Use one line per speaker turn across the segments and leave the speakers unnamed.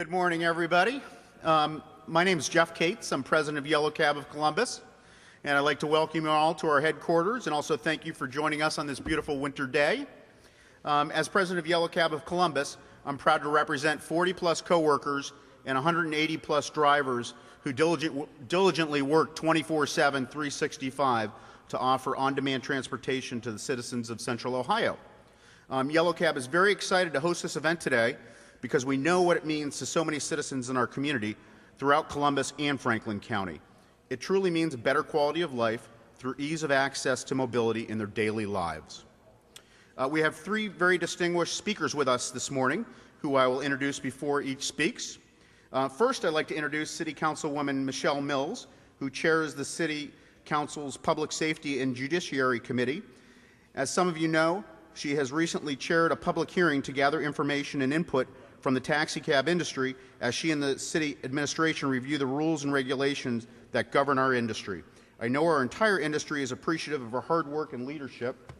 Good morning, everybody. My name is Jeff Cates. I'm president of Yellow Cab of Columbus, and I'd like to welcome you all to our headquarters and also thank you for joining us on this beautiful winter day. As president of Yellow Cab of Columbus, I'm proud to represent 40-plus coworkers and 180-plus drivers who diligently work 24/7, 365 to offer on-demand transportation to the citizens of Central Ohio. Yellow Cab is very excited to host this event today because we know what it means to so many citizens in our community throughout Columbus and Franklin County. It truly means a better quality of life through ease of access to mobility in their daily lives. We have three very distinguished speakers with us this morning, who I will introduce before each speaks. First, I'd like to introduce City Councilwoman Michelle Mills, who chairs the City Council's Public Safety and Judiciary Committee. As some of you know, she has recently chaired a public hearing to gather information and input from the taxicab industry as she and the city administration review the rules and regulations that govern our industry. I know our entire industry is appreciative of her hard work and leadership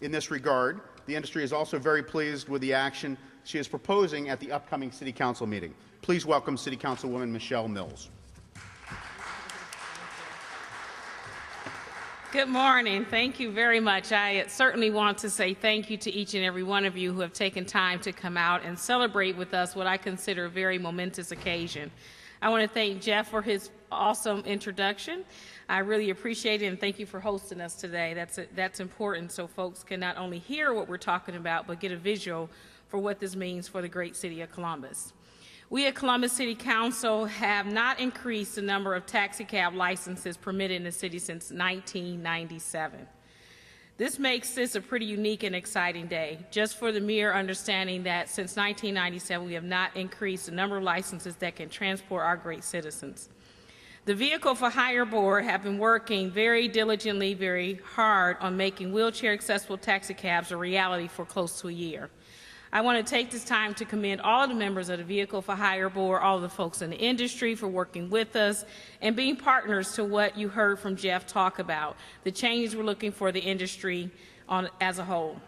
in this regard. The industry is also very pleased with the action she is proposing at the upcoming City Council meeting. Please welcome City Councilwoman Michelle Mills.
Good morning. Thank you very much. I certainly want to say thank you to each and every one of you who have taken time to come out and celebrate with us what I consider a very momentous occasion. I want to thank Jeff for his awesome introduction. I really appreciate it, and thank you for hosting us today. That's important so folks can not only hear what we're talking about, but get a visual for what this means for the great city of Columbus. We at Columbus City Council have not increased the number of taxicab licenses permitted in the city since 1997. This makes this a pretty unique and exciting day, just for the mere understanding that since 1997 we have not increased the number of licenses that can transport our great citizens. The Vehicle for Hire Board have been working very diligently, very hard on making wheelchair accessible taxicabs a reality for close to a year. I want to take this time to commend all of the members of the Vehicle for Hire Board, all of the folks in the industry for working with us and being partners to what you heard from Jeff talk about, the changes we're looking for the industry as a whole.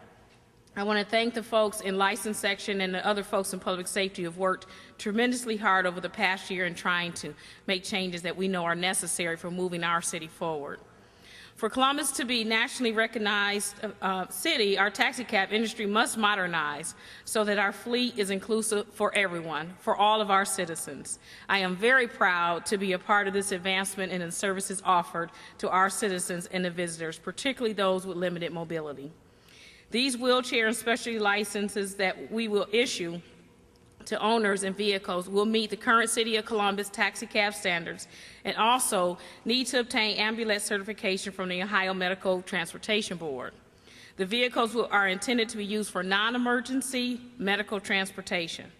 I want to thank the folks in license section and the other folks in public safety who have worked tremendously hard over the past year in trying to make changes that we know are necessary for moving our city forward. For Columbus to be nationally recognized city, our taxicab industry must modernize so that our fleet is inclusive for everyone, for all of our citizens. I am very proud to be a part of this advancement in the services offered to our citizens and the visitors, particularly those with limited mobility. These wheelchair and specialty licenses that we will issue to owners and vehicles will meet the current City of Columbus taxicab standards and also need to obtain ambulance certification from the Ohio Medical Transportation Board. The vehicles are intended to be used for non-emergency medical transportation.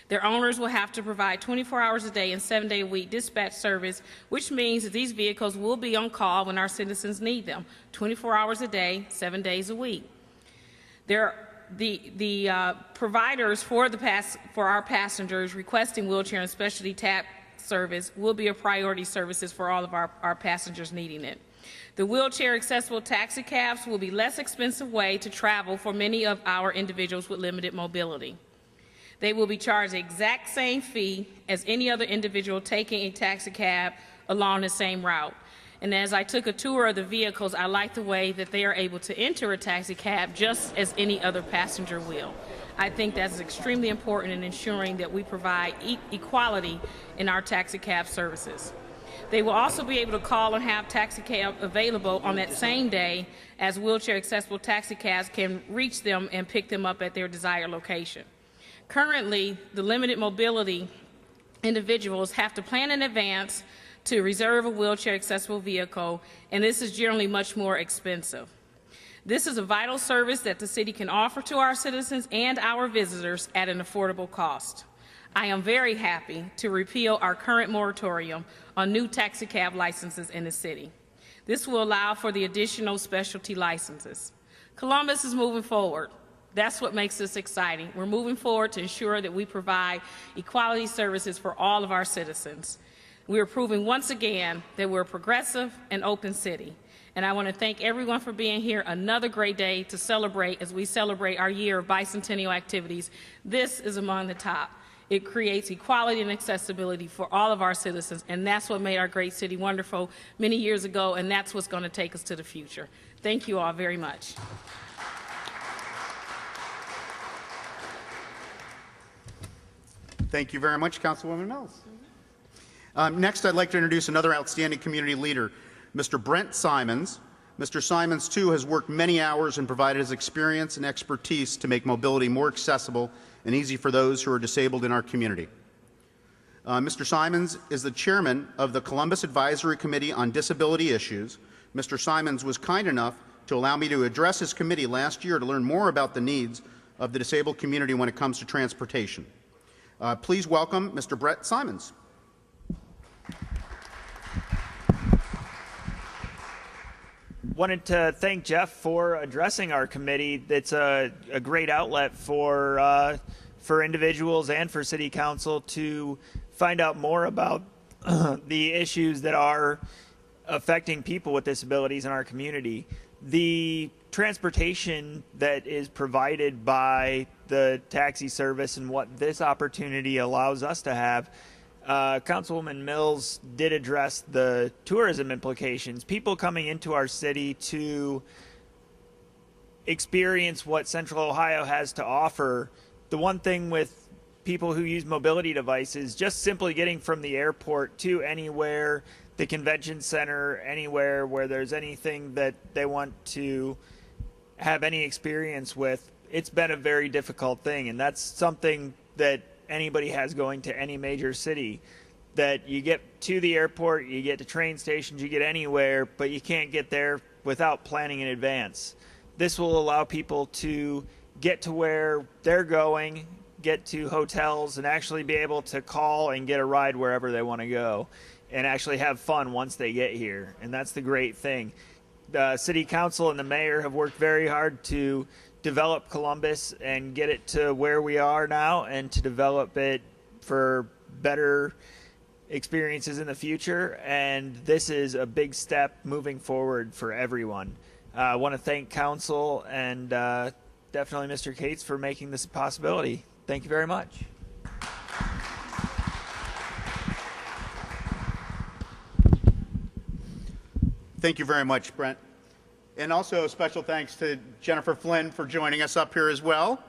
Their owners will have to provide 24 hours a day and 7-day-a-week dispatch service, which means that these vehicles will be on call when our citizens need them, 24 hours a day, 7 days a week. The providers for our passengers requesting wheelchair and specialty tap service will be a priority services for all of our passengers needing it. The wheelchair accessible taxicabs will be less expensive way to travel for many of our individuals with limited mobility. They will be charged the exact same fee as any other individual taking a taxicab along the same route. And as I took a tour of the vehicles, I like the way that they are able to enter a taxi cab just as any other passenger will. I think that's extremely important in ensuring that we provide equality in our taxi cab services. They will also be able to call and have taxi cab available on that same day as wheelchair accessible taxi cabs can reach them and pick them up at their desired location. Currently, the limited mobility individuals have to plan in advance to reserve a wheelchair accessible vehicle, and this is generally much more expensive. This is a vital service that the city can offer to our citizens and our visitors at an affordable cost. I am very happy to repeal our current moratorium on new taxicab licenses in the city. This will allow for the additional specialty licenses. Columbus is moving forward. That's what makes this exciting. We're moving forward to ensure that we provide equality services for all of our citizens. We are proving once again that we're a progressive and open city. And I want to thank everyone for being here. Another great day to celebrate as we celebrate our year of bicentennial activities. This is among the top. It creates equality and accessibility for all of our citizens, and that's what made our great city wonderful many years ago, and that's what's going to take us to the future. Thank you all very much.
Thank you very much, Councilwoman Mills. Next, I'd like to introduce another outstanding community leader, Mr. Brent Simons. Mr. Simons, too, has worked many hours and provided his experience and expertise to make mobility more accessible and easy for those who are disabled in our community. Mr. Simons is the chairman of the Columbus Advisory Committee on Disability Issues. Mr. Simons was kind enough to allow me to address his committee last year to learn more about the needs of the disabled community when it comes to transportation. Please welcome Mr. Brent Simons.
Wanted to thank Jeff for addressing our committee. It's a great outlet for individuals and for City Council to find out more about the issues that are affecting people with disabilities in our community. The transportation that is provided by the taxi service and what this opportunity allows us to have, Councilwoman Mills did address the tourism implications. People coming into our city to experience what Central Ohio has to offer. The one thing with people who use mobility devices, just simply getting from the airport to anywhere, the convention center, anywhere where there's anything that they want to have any experience with, it's been a very difficult thing. And that's something that anybody has going to any major city, that you get to the airport, you get to train stations, you get anywhere, but you can't get there without planning in advance. This will allow people to get to where they're going, get to hotels, and actually be able to call and get a ride wherever they want to go and actually have fun once they get here. And that's the great thing. The City Council and the Mayor have worked very hard to develop Columbus and get it to where we are now, and to develop it for better experiences in the future. And this is a big step moving forward for everyone. I want to thank Council and definitely Mr. Cates for making this a possibility. Thank you very much.
Thank you very much, Brent. And also special thanks to Jennifer Flynn for joining us up here as well.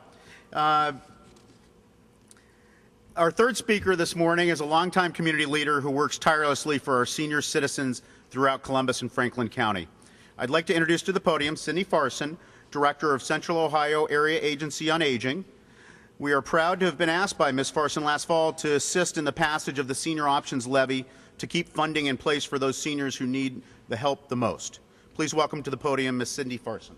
Our third speaker this morning is a longtime community leader who works tirelessly for our senior citizens throughout Columbus and Franklin County. I'd like to introduce to the podium Cindy Farsan, Director of Central Ohio Area Agency on Aging. We are proud to have been asked by Ms. Farsan last fall to assist in the passage of the Senior Options Levy to keep funding in place for those seniors who need the help the most. Please welcome to the podium Ms. Cindy Farsan.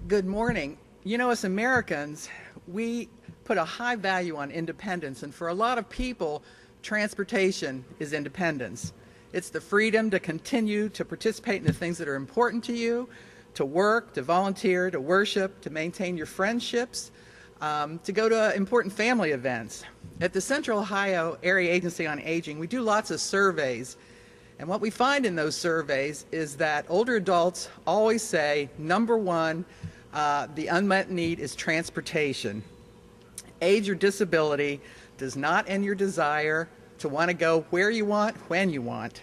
Good morning. You know, as Americans, we put a high value on independence, and for a lot of people, transportation is independence. It's the freedom to continue to participate in the things that are important to you, to work, to volunteer, to worship, to maintain your friendships, to go to important family events. At the Central Ohio Area Agency on Aging, we do lots of surveys, and what we find in those surveys is that older adults always say, number one, the unmet need is transportation. Age or disability does not end your desire to want to go where you want, when you want.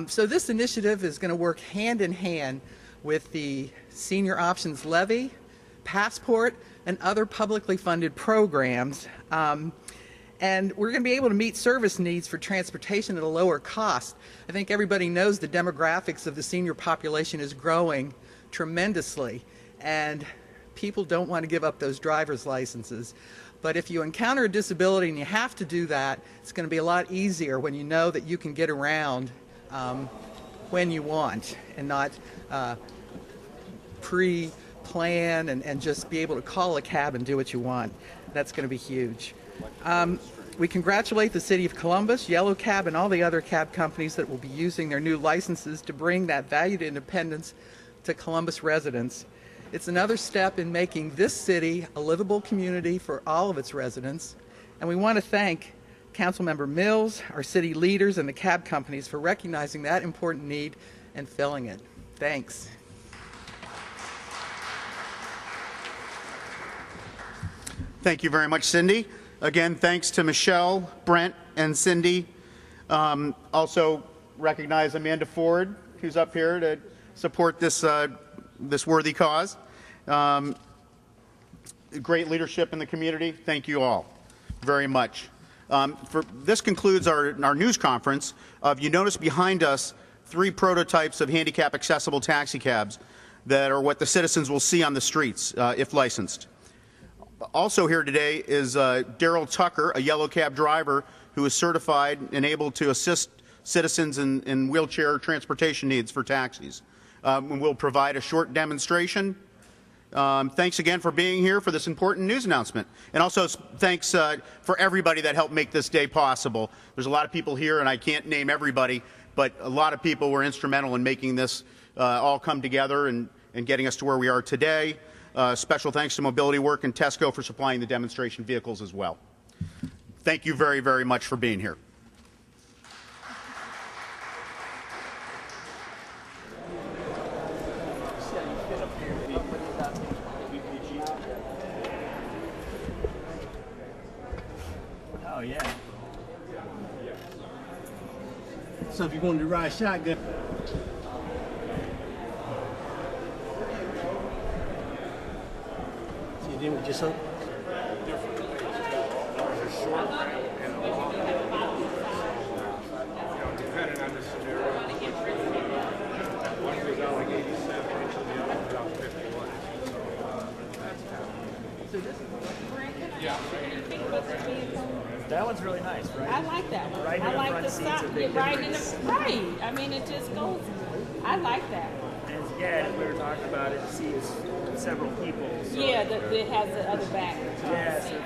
So this initiative is going to work hand in hand with the Senior Options Levy, Passport, and other publicly funded programs. And we're going to be able to meet service needs for transportation at a lower cost. I think everybody knows the demographics of the senior population is growing tremendously, and people don't want to give up those driver's licenses. But if you encounter a disability and you have to do that, it's going to be a lot easier when you know that you can get around when you want, and not pre-plan and just be able to call a cab and do what you want. That's going to be huge. We congratulate the City of Columbus, Yellow Cab, and all the other cab companies that will be using their new licenses to bring that valued independence to Columbus residents. It's another step in making this city a livable community for all of its residents, and we want to thank Councilmember Mills, our city leaders, and the cab companies for recognizing that important need and filling it. Thanks.
Thank you very much, Cindy. Again, thanks to Michelle, Brent, and Cindy. Also recognize Amanda Ford, who's up here to support this worthy cause. Great leadership in the community. Thank you all very much. This concludes our news conference. You notice behind us 3 prototypes of handicap accessible taxicabs that are what the citizens will see on the streets if licensed. Also here today is Daryl Tucker, a yellow cab driver who is certified and able to assist citizens in wheelchair transportation needs for taxis. We'll provide a short demonstration. Thanks again for being here for this important news announcement. And also thanks for everybody that helped make this day possible. There's a lot of people here, and I can't name everybody, but a lot of people were instrumental in making this all come together and getting us to where we are today. Special thanks to Mobility Work and Tesco for supplying the demonstration vehicles as well. Thank you very, very much for being here.
Oh, yeah.
So if you wanted to ride shotgun. See, then we just hook.
Depending on the scenario, one goes out like 87 inches, the other goes out 51 inches.
That one's really nice, right?
I like that one.
Right in
I
the
like
front
the
seat's
side.
a big
Right in the
difference.
right. I mean, it just goes. I like that.
And again, we were talking about it, seats several people. So
Yeah, it has the other back.
yeah, so